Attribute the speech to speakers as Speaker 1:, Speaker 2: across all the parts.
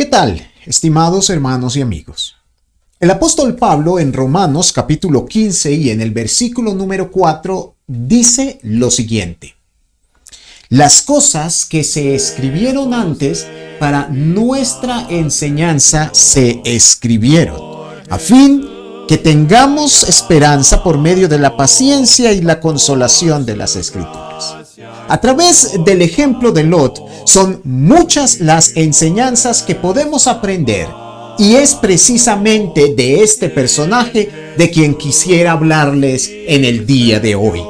Speaker 1: ¿Qué tal, estimados hermanos y amigos? El apóstol Pablo en Romanos capítulo 15 y en el versículo número 4 dice lo siguiente: las cosas que se escribieron antes para nuestra enseñanza se escribieron, a fin que tengamos esperanza por medio de la paciencia y la consolación de las Escrituras. A través del ejemplo de Lot, son muchas las enseñanzas que podemos aprender, y es precisamente de este personaje de quien quisiera hablarles en el día de hoy.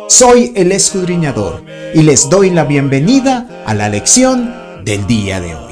Speaker 1: Soy el escudriñador y les doy la bienvenida a la lección del día de hoy.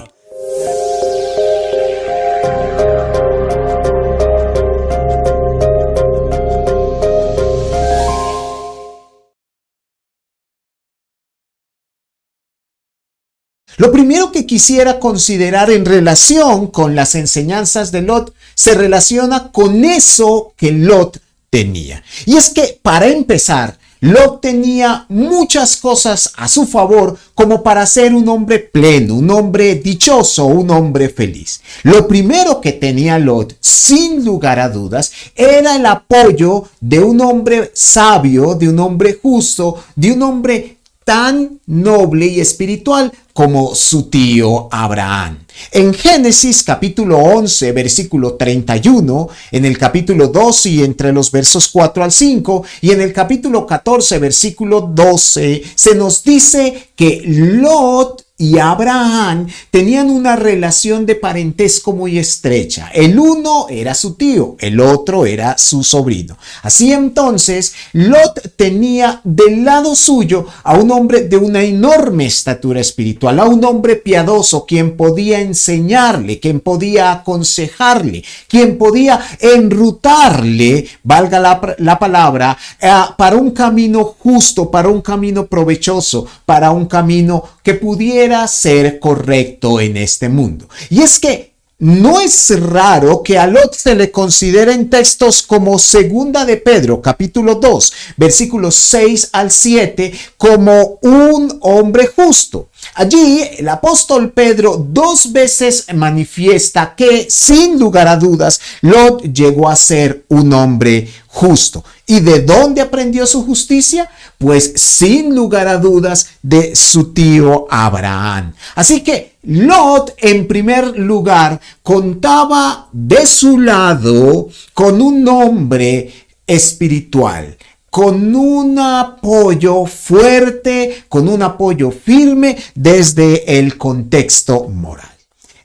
Speaker 1: Lo primero que quisiera considerar en relación con las enseñanzas de Lot se relaciona con eso que Lot tenía. Y es que, para empezar, Lot tenía muchas cosas a su favor como para ser un hombre pleno, un hombre dichoso, un hombre feliz. Lo primero que tenía Lot, sin lugar a dudas, era el apoyo de un hombre sabio, de un hombre justo, de un hombre tan noble y espiritual como su tío Abraham. En Génesis capítulo 11, versículo 31, en el capítulo 12 y entre los versos 4 al 5, y en el capítulo 14, versículo 12, se nos dice que Lot y Abraham tenían una relación de parentesco muy estrecha. El uno era su tío, el otro era su sobrino. Así entonces, Lot tenía del lado suyo a un hombre de una enorme estatura espiritual, a un hombre piadoso, quien podía enseñarle, quien podía aconsejarle, quien podía enrutarle, valga la palabra, para un camino justo, para un camino provechoso, para un camino que pudiera ser correcto en este mundo. Y es que no es raro que a Lot se le considere en textos como Segunda de Pedro, capítulo 2, versículos 6 al 7, como un hombre justo. Allí el apóstol Pedro 2 veces manifiesta que, sin lugar a dudas, Lot llegó a ser un hombre justo. ¿Y de dónde aprendió su justicia? Pues sin lugar a dudas de su tío Abraham. Así que Lot, en primer lugar, contaba de su lado con un hombre espiritual, con un apoyo fuerte, con un apoyo firme desde el contexto moral.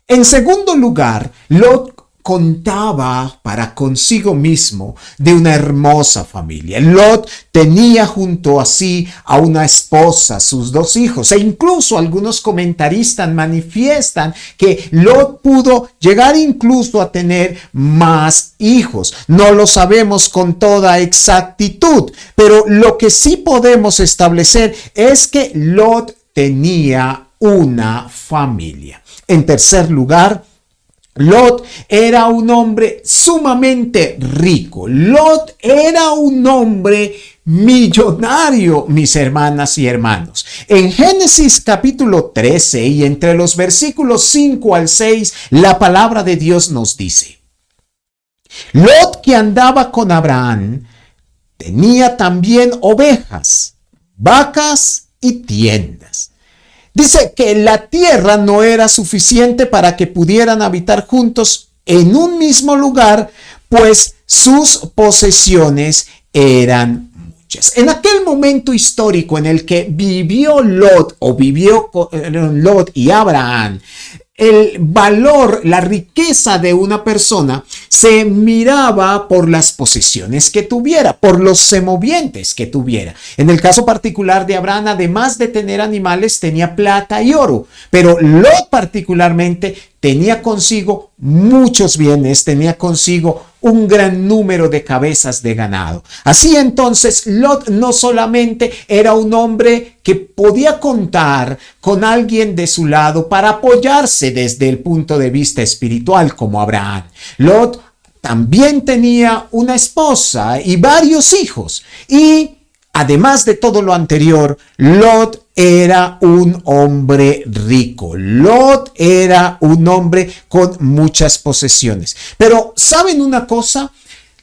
Speaker 1: En segundo lugar, Lot contaba para consigo mismo de una hermosa familia. Lot tenía junto a sí a una esposa, sus 2 hijos, e incluso algunos comentaristas manifiestan que Lot pudo llegar incluso a tener más hijos. No lo sabemos con toda exactitud, pero lo que sí podemos establecer es que Lot tenía una familia. En tercer lugar, Lot era un hombre sumamente rico. Lot era un hombre millonario, mis hermanas y hermanos. En Génesis capítulo 13 y entre los versículos 5 al 6, la palabra de Dios nos dice: Lot, que andaba con Abraham, tenía también ovejas, vacas y tiendas. Dice que la tierra no era suficiente para que pudieran habitar juntos en un mismo lugar, pues sus posesiones eran muchas. En aquel momento histórico en el que vivió Lot y Abraham, el valor, la riqueza de una persona se miraba por las posesiones que tuviera, por los semovientes que tuviera. En el caso particular de Abraham, además de tener animales, tenía plata y oro, pero Lot particularmente tenía consigo muchos bienes, tenía consigo un gran número de cabezas de ganado. Así entonces, Lot no solamente era un hombre que podía contar con alguien de su lado para apoyarse desde el punto de vista espiritual como Abraham. Lot también tenía una esposa y varios hijos, y además de todo lo anterior, Lot era un hombre rico. Lot era un hombre con muchas posesiones. Pero, ¿saben una cosa?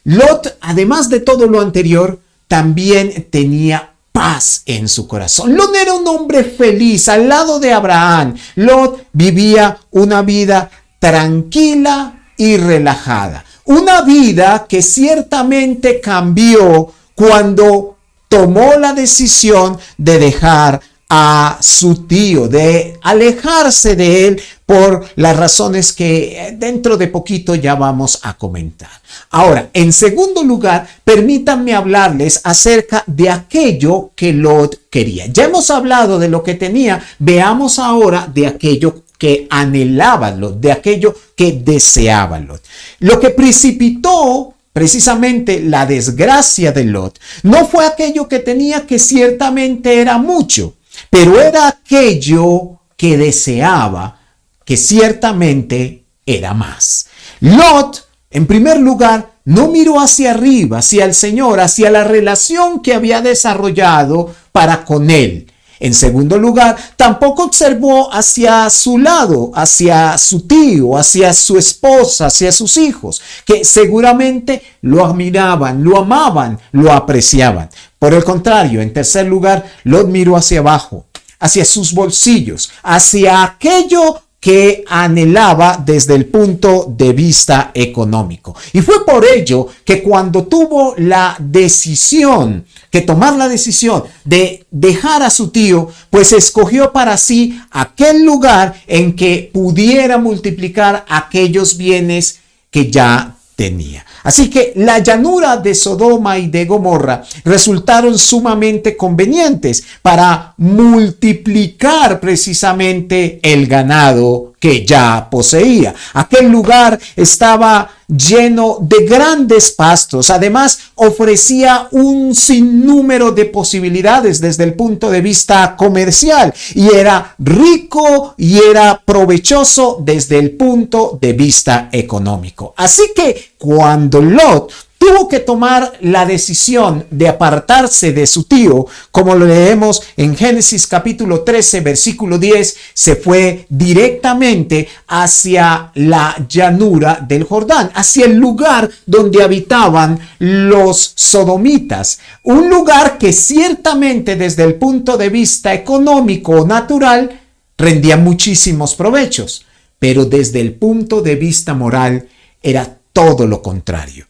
Speaker 1: Lot, además de todo lo anterior, también tenía paz en su corazón. Lot era un hombre feliz al lado de Abraham. Lot vivía una vida tranquila y relajada. Una vida que ciertamente cambió cuando tomó la decisión de dejar a su tío, de alejarse de él por las razones que dentro de poquito ya vamos a comentar. Ahora, en segundo lugar, permítanme hablarles acerca de aquello que Lot quería. Ya hemos hablado de lo que tenía, veamos ahora de aquello que anhelaba Lot, de aquello que deseaba Lot. Lo que precipitó precisamente la desgracia de Lot no fue aquello que tenía, que ciertamente era mucho, pero era aquello que deseaba, que ciertamente era más. Lot, en primer lugar, no miró hacia arriba, hacia el Señor, hacia la relación que había desarrollado para con él. En segundo lugar, tampoco observó hacia su lado, hacia su tío, hacia su esposa, hacia sus hijos, que seguramente lo admiraban, lo amaban, lo apreciaban. Por el contrario, en tercer lugar, Lot miró hacia abajo, hacia sus bolsillos, hacia aquello que anhelaba desde el punto de vista económico. Y fue por ello que cuando tuvo la decisión, que tomar la decisión de dejar a su tío, pues escogió para sí aquel lugar en que pudiera multiplicar aquellos bienes que ya tenía. Así que la llanura de Sodoma y de Gomorra resultaron sumamente convenientes para multiplicar precisamente el ganado que ya poseía. Aquel lugar estaba lleno de grandes pastos. Además, ofrecía un sinnúmero de posibilidades desde el punto de vista comercial y era rico y era provechoso desde el punto de vista económico. Así que cuando Lot tuvo que tomar la decisión de apartarse de su tío, como lo leemos en Génesis capítulo 13, versículo 10, se fue directamente hacia la llanura del Jordán, hacia el lugar donde habitaban los sodomitas, un lugar que ciertamente desde el punto de vista económico o natural rendía muchísimos provechos, pero desde el punto de vista moral era todo lo contrario.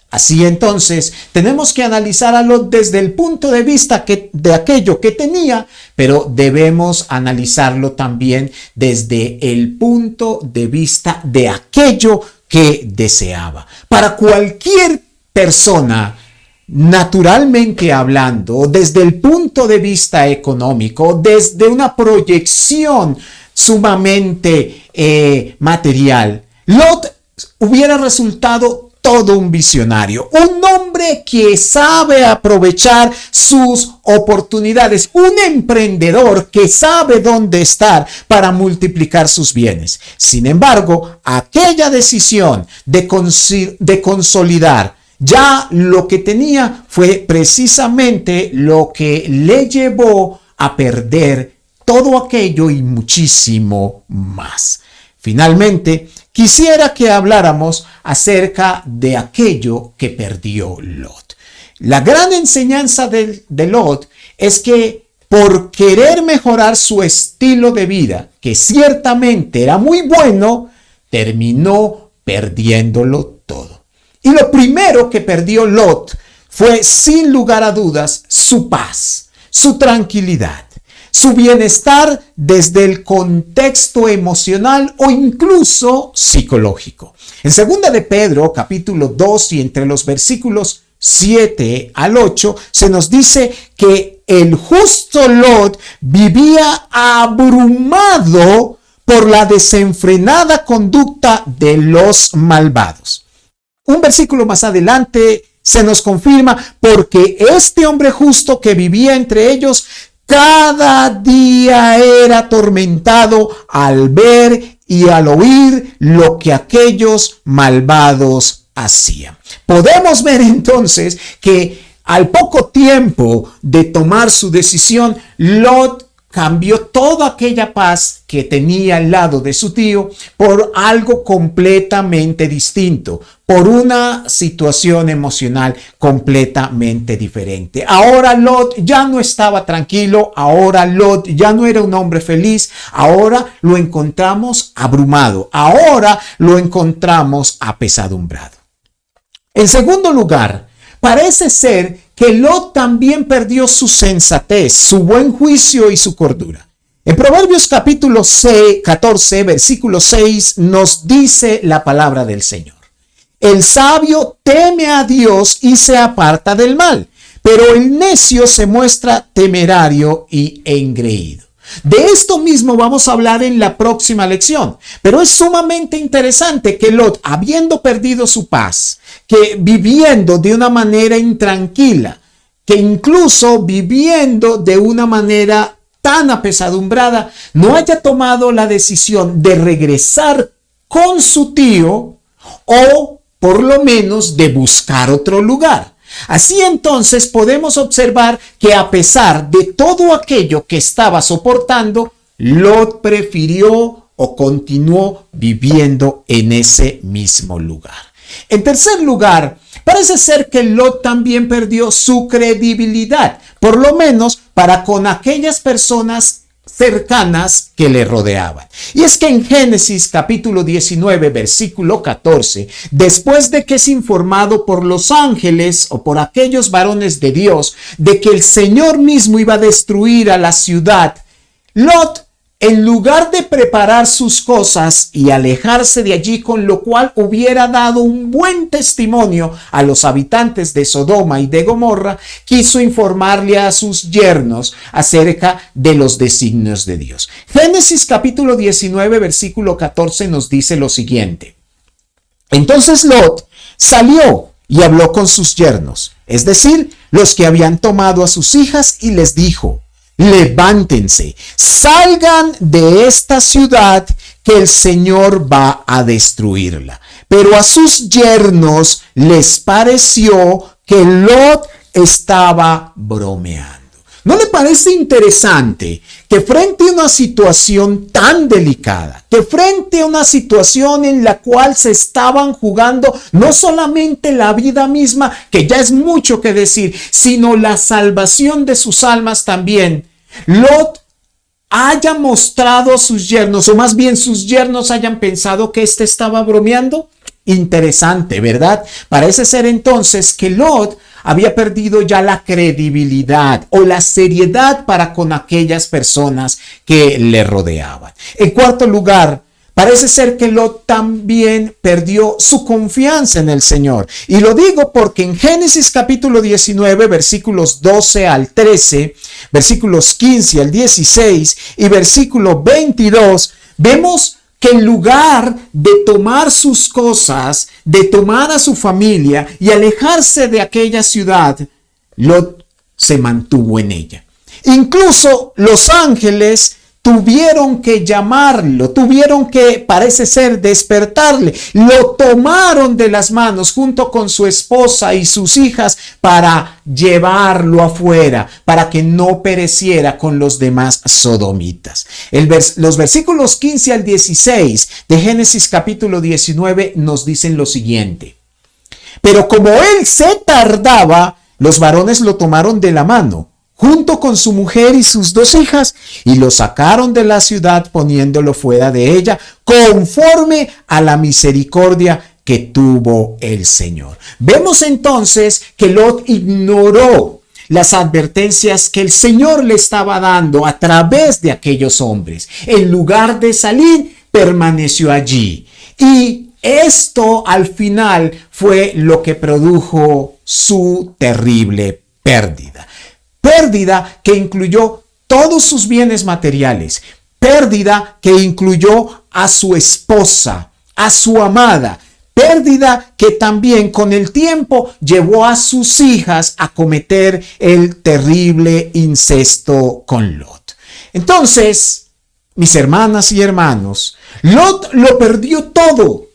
Speaker 1: Así entonces, tenemos que analizar a Lot desde el punto de vista de aquello que tenía, pero debemos analizarlo también desde el punto de vista de aquello que deseaba. Para cualquier persona, naturalmente hablando, desde el punto de vista económico, desde una proyección sumamente material, Lot hubiera resultado todo un visionario, un hombre que sabe aprovechar sus oportunidades, un emprendedor que sabe dónde estar para multiplicar sus bienes. Sin embargo, aquella decisión de consolidar ya lo que tenía fue precisamente lo que le llevó a perder todo aquello y muchísimo más. Finalmente, quisiera que habláramos acerca de aquello que perdió Lot. La gran enseñanza de Lot es que por querer mejorar su estilo de vida, que ciertamente era muy bueno, terminó perdiéndolo todo. Y lo primero que perdió Lot fue, sin lugar a dudas, su paz, su tranquilidad, su bienestar desde el contexto emocional o incluso psicológico. En 2 de Pedro, capítulo 2 y entre los versículos 7 al 8, se nos dice que el justo Lot vivía abrumado por la desenfrenada conducta de los malvados. Un versículo más adelante se nos confirma, porque este hombre justo que vivía entre ellos cada día era atormentado al ver y al oír lo que aquellos malvados hacían. Podemos ver entonces que Al poco tiempo de tomar su decisión, Lot cambió toda aquella paz que tenía al lado de su tío por algo completamente distinto, por una situación emocional completamente diferente. Ahora Lot ya no estaba tranquilo, ahora Lot ya no era un hombre feliz, ahora lo encontramos abrumado, ahora lo encontramos apesadumbrado. En segundo lugar, parece ser que Lot también perdió su sensatez, su buen juicio y su cordura. En Proverbios capítulo 14, versículo 6, nos dice la palabra del Señor. El sabio teme a Dios y se aparta del mal, pero el necio se muestra temerario y engreído. De esto mismo vamos a hablar en la próxima lección, pero es sumamente interesante que Lot, habiendo perdido su paz, que viviendo de una manera intranquila, que incluso viviendo de una manera tan apesadumbrada, no haya tomado la decisión de regresar con su tío o por lo menos de buscar otro lugar. Así entonces podemos observar que a pesar de todo aquello que estaba soportando, Lot prefirió o continuó viviendo en ese mismo lugar. En tercer lugar, parece ser que Lot también perdió su credibilidad, por lo menos para con aquellas personas cercanas que le rodeaban. Y es que en Génesis capítulo 19 versículo 14, después de que es informado por los ángeles o por aquellos varones de Dios de que el Señor mismo iba a destruir a la ciudad, Lot, en lugar de preparar sus cosas y alejarse de allí, con lo cual hubiera dado un buen testimonio a los habitantes de Sodoma y de Gomorra, quiso informarle a sus yernos acerca de los designios de Dios. Génesis capítulo 19, versículo 14 nos dice lo siguiente. Entonces Lot salió y habló con sus yernos, es decir, los que habían tomado a sus hijas, y les dijo: levántense, salgan de esta ciudad, que el Señor va a destruirla. Pero a sus yernos les pareció que Lot estaba bromeando. ¿No le parece interesante que frente a una situación tan delicada, que frente a una situación en la cual se estaban jugando no solamente la vida misma, que ya es mucho que decir, sino la salvación de sus almas también, Lot haya mostrado a sus yernos, o más bien sus yernos hayan pensado que éste estaba bromeando? Interesante, ¿verdad? Parece ser entonces que Lot había perdido ya la credibilidad o la seriedad para con aquellas personas que le rodeaban. En cuarto lugar, parece ser que Lot también perdió su confianza en el Señor. Y lo digo porque en Génesis capítulo 19, versículos 12 al 13, versículos 15 al 16 y versículo 22, vemos que en lugar de tomar sus cosas, de tomar a su familia y alejarse de aquella ciudad, Lot se mantuvo en ella. Incluso los ángeles tuvieron que llamarlo, tuvieron que, parece ser, despertarle. Lo tomaron de las manos junto con su esposa y sus hijas para llevarlo afuera, para que no pereciera con los demás sodomitas. Los versículos 15 al 16 de Génesis capítulo 19 nos dicen lo siguiente. Pero como él se tardaba, los varones lo tomaron de la mano, junto con su mujer y sus 2 hijas, y lo sacaron de la ciudad poniéndolo fuera de ella, conforme a la misericordia que tuvo el Señor. Vemos entonces que Lot ignoró las advertencias que el Señor le estaba dando a través de aquellos hombres. En lugar de salir, permaneció allí. Y esto al final fue lo que produjo su terrible pérdida. Pérdida que incluyó todos sus bienes materiales. Pérdida que incluyó a su esposa, a su amada. Pérdida que también con el tiempo llevó a sus hijas a cometer el terrible incesto con Lot. Entonces, mis hermanas y hermanos, Lot lo perdió todo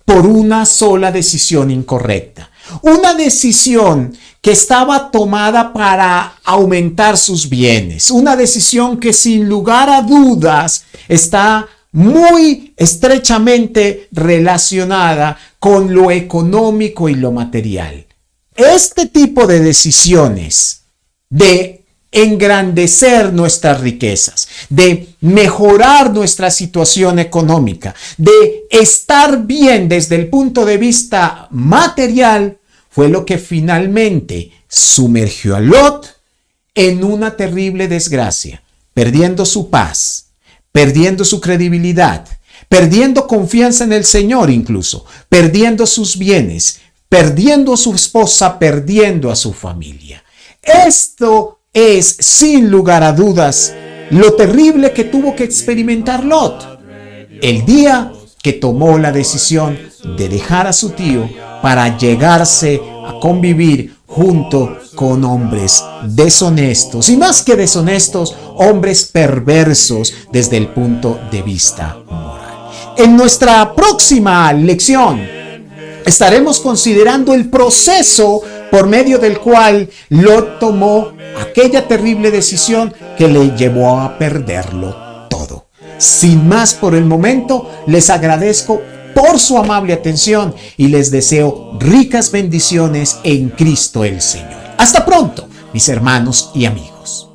Speaker 1: por una sola decisión incorrecta. Una decisión que estaba tomada para aumentar sus bienes. Una decisión que sin lugar a dudas está muy estrechamente relacionada con lo económico y lo material. Este tipo de decisiones de engrandecer nuestras riquezas, de mejorar nuestra situación económica, de estar bien desde el punto de vista material, fue lo que finalmente sumergió a Lot en una terrible desgracia, perdiendo su paz, perdiendo su credibilidad, perdiendo confianza en el Señor incluso, perdiendo sus bienes, perdiendo a su esposa, perdiendo a su familia. Esto es, sin lugar a dudas, lo terrible que tuvo que experimentar Lot el día que tomó la decisión de dejar a su tío para llegarse a convivir junto con hombres deshonestos, y más que deshonestos, hombres perversos desde el punto de vista moral. En nuestra próxima lección estaremos considerando el proceso por medio del cual Lot tomó aquella terrible decisión que le llevó a perderlo todo. Sin más por el momento, les agradezco por su amable atención y les deseo ricas bendiciones en Cristo el Señor. Hasta pronto, mis hermanos y amigos.